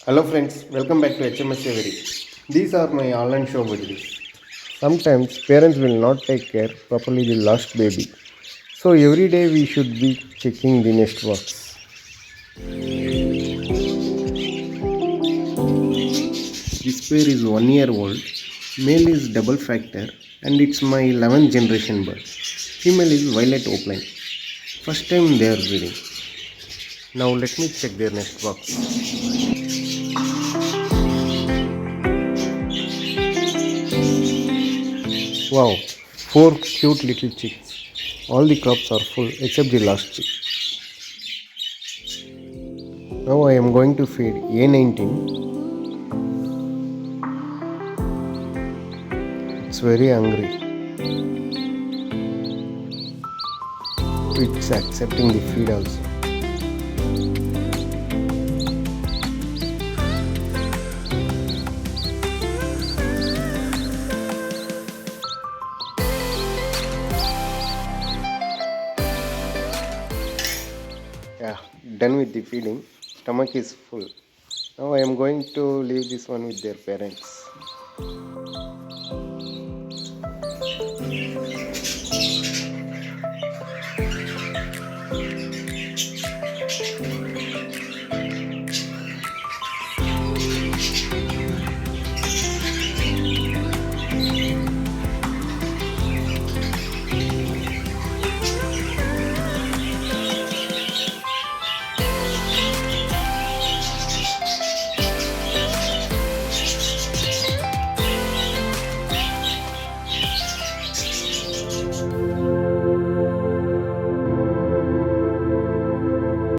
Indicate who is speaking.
Speaker 1: Hello friends, welcome back to HMS Aviary. These are my Holland Show Budgies. Sometimes parents will not take care properly the lost baby. So every day we should be checking the nest box. This pair is 1 year old. Male is double factor and it's my 11th generation bird. Female is violet opaline. First time they are breeding. Now let me check their nest box. Wow, four cute little chicks. All the crops are full except the last chick. Now I am going to feed A19. It's very hungry. It's accepting the feed also. Yeah, done with the feeding. Stomach is full. Now I am going to leave this one with their parents.